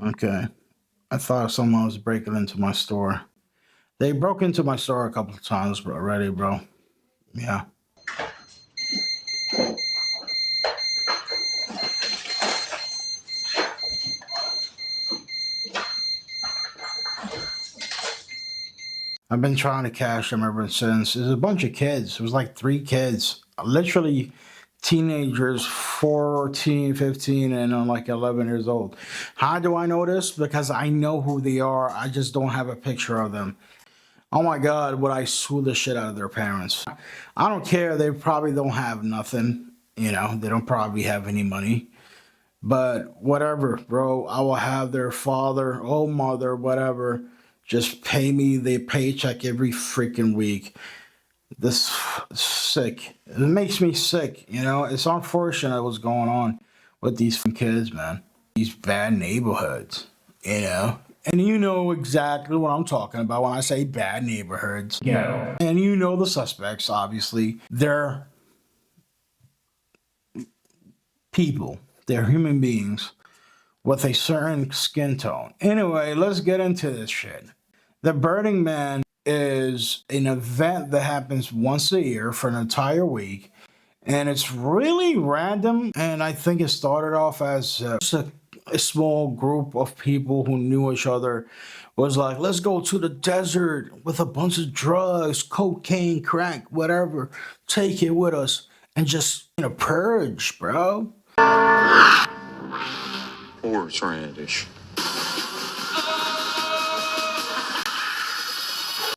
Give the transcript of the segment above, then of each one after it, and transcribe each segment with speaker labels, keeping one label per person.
Speaker 1: Okay. I thought someone was breaking into my store. They broke into my store a couple of times already, bro. Yeah. I've been trying to cash them ever since. There's a bunch of kids. It was like three kids. Literally teenagers, 14, 15, and like 11 years old. How do I know this? Because I know who they are. I just don't have a picture of them. Oh my God, would I sue the shit out of their parents? I don't care. They probably don't have nothing. They don't probably have any money. But whatever, bro. I will have their father or mother, whatever, just pay me their paycheck every freaking week. This sick. It makes me sick. It's unfortunate what's going on with these kids, man. These bad neighborhoods, And you know exactly what I'm talking about when I say bad neighborhoods. Yeah. And you know the suspects, obviously. They're people. They're human beings with a certain skin tone. Anyway, let's get into this shit. The Burning Man is an event that happens once a year for an entire week. And it's really random. And I think it started off as just a small group of people who knew each other was like, let's go to the desert with a bunch of drugs, cocaine, crack, whatever. Take it with us and just purge, bro. Horseradish.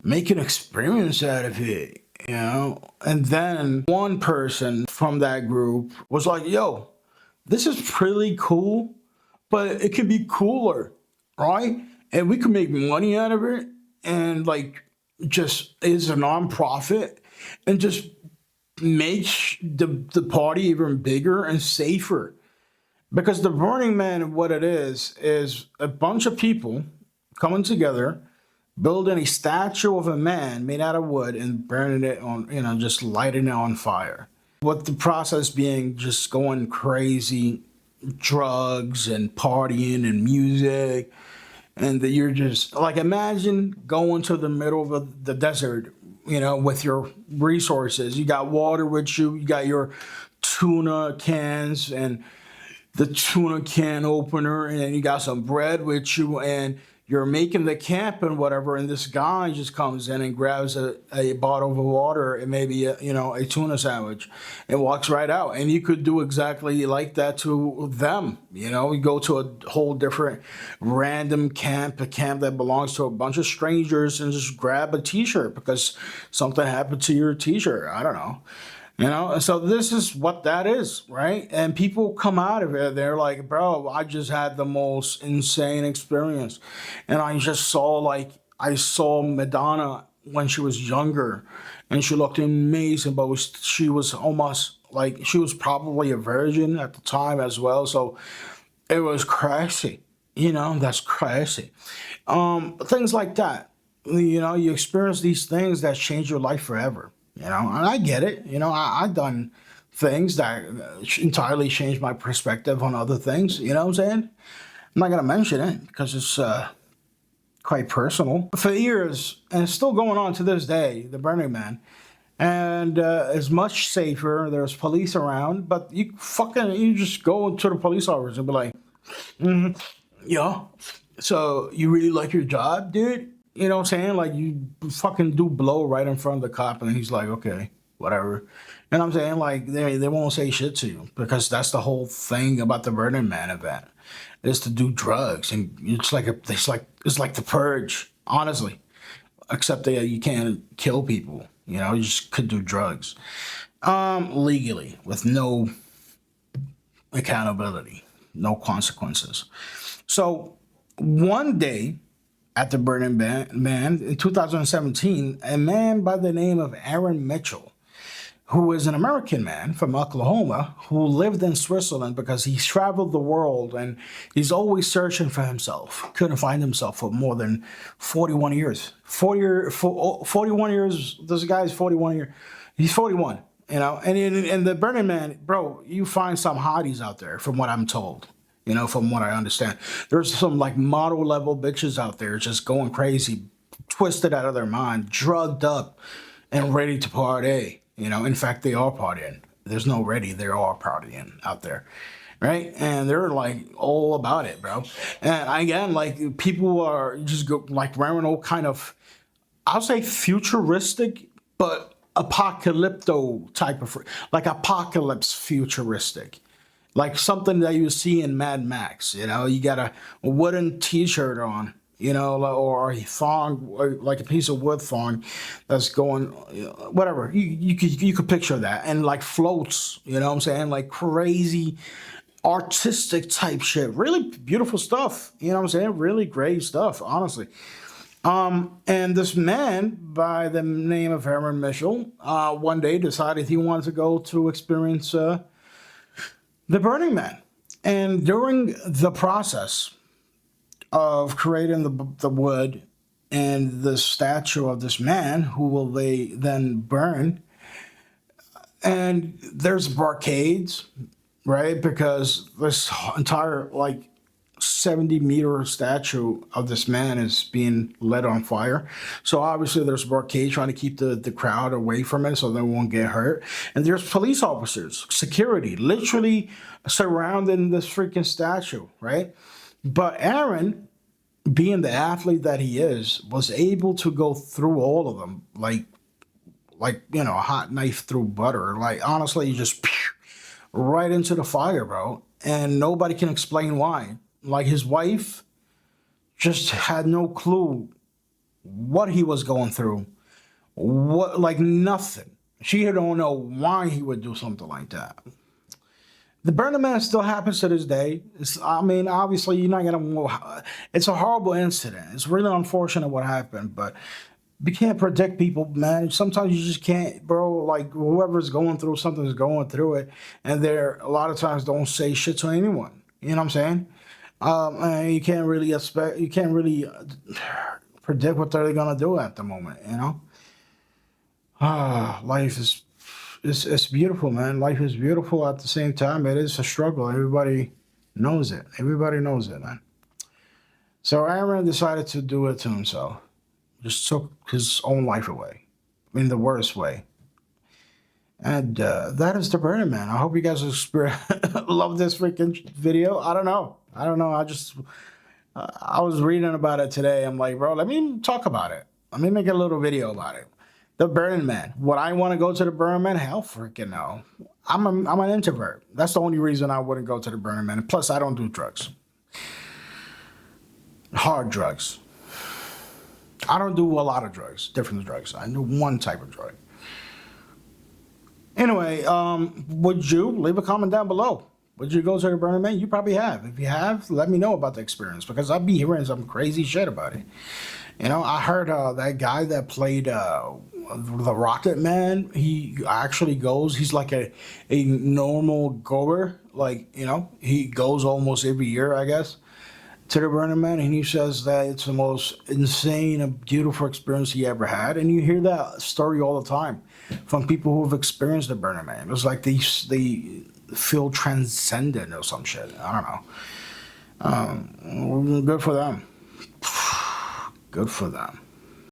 Speaker 1: Make an experience out of it, And then one person from that group was like, yo, this is pretty cool, but it could be cooler, right? And we could make money out of it and just is a nonprofit and just make the party even bigger and safer. Because the Burning Man, what it is a bunch of people coming together, building a statue of a man made out of wood and burning it on, just lighting it on fire. With the process being just going crazy, drugs and partying and music. And that you're just like, imagine going to the middle of the desert, with your resources. You got water with you, you got your tuna cans and the tuna can opener, and then you got some bread with you, and you're making the camp and whatever, and this guy just comes in and grabs a bottle of water and maybe a tuna sandwich and walks right out. And you could do exactly like that to them. You go to a whole different random camp, a camp that belongs to a bunch of strangers, and just grab a t-shirt because something happened to your t-shirt. I don't know. So this is what that is, right? And people come out of it, they're like, bro, I just had the most insane experience. And I saw Madonna when she was younger, and she looked amazing, but she was almost like, she was probably a virgin at the time as well. So it was crazy, that's crazy. Things like that. You experience these things that change your life forever. And I get it. I've done things that entirely changed my perspective on other things. You know what I'm saying? I'm not going to mention it because it's quite personal. For years, and it's still going on to this day, the Burning Man. And it's much safer. There's police around, but you just go to the police officer and be like, yeah, so you really like your job, dude? You know what I'm saying? Like, you fucking do blow right in front of the cop, and he's like, okay, whatever. And I'm saying, like, they won't say shit to you because that's the whole thing about the Burning Man event is to do drugs, and it's like the purge, honestly. Except that you can't kill people. You just could do drugs legally with no accountability, no consequences. So one day, at the Burning Man in 2017, a man by the name of Aaron Mitchell, who is an American man from Oklahoma who lived in Switzerland because he's traveled the world and he's always searching for himself. Couldn't find himself for more than 41 years. 41 years, this guy's 41 years. He's 41, and in the Burning Man, bro, you find some hotties out there from what I'm told. from what I understand. There's some like model level bitches out there just going crazy, twisted out of their mind, drugged up, and ready to party. In fact, they are partying. There's no ready, they're all partying out there. Right? And they're like all about it, bro. And again, like people are just like wearing all kind of, I'll say futuristic, but apocalypto type of, like apocalypse futuristic, like something that you see in Mad Max. You got a wooden T-shirt on, or a thong, or like a piece of wood thong that's going, whatever. You could picture that, and like floats. You know what I'm saying? Like crazy artistic type shit. Really beautiful stuff. You know what I'm saying? Really great stuff, honestly. And this man by the name of Aaron Mitchell, one day decided he wanted to go to experience the Burning Man. And during the process of creating the wood and the statue of this man, who will they then burn, and there's barricades, right? Because this entire like 70-meter statue of this man is being lit on fire. So obviously there's a barricade trying to keep the crowd away from it so they won't get hurt. And there's police officers, security, literally surrounding this freaking statue, right? But Aaron, being the athlete that he is, was able to go through all of them like a hot knife through butter. Like honestly, you just right into the fire, bro. And nobody can explain why. Like his wife just had no clue what he was going through. What, like nothing. She don't know why he would do something like that. The Burning Man still happens to this day. Obviously, you're not gonna. It's a horrible incident. It's really unfortunate what happened, but you can't predict people, man. Sometimes you just can't, bro. Like whoever's going through something is going through it, and they're a lot of times don't say shit to anyone. You know what I'm saying? And you can't really predict what they're gonna do at the moment. Life is it's beautiful, man. Life is beautiful. At the same time, it is a struggle. Everybody knows it. Everybody knows it, man. So Aaron decided to do it to himself. Just took his own life away, in the worst way. And that is the Burning Man. I hope you guys love this freaking video. I don't know. I was reading about it today. I'm like, bro, let me talk about it. Let me make a little video about it. The Burning Man. Would I want to go to the Burning Man? Hell freaking no. I'm an introvert. That's the only reason I wouldn't go to the Burning Man. And plus, I don't do drugs. Hard drugs. I don't do a lot of drugs, different drugs. I do one type of drug. Anyway, would you leave a comment down below? Would you go to the Burning Man? You probably have. If you have, let me know about the experience because I'd be hearing some crazy shit about it. I heard that guy that played the Rocket Man, he actually goes, he's like a normal goer. Like, he goes almost every year, I guess, to the Burning Man, and he says that it's the most insane and beautiful experience he ever had. And you hear that story all the time from people who have experienced the Burning Man. It's like they feel transcendent or some shit. I don't know. Good for them. Good for them.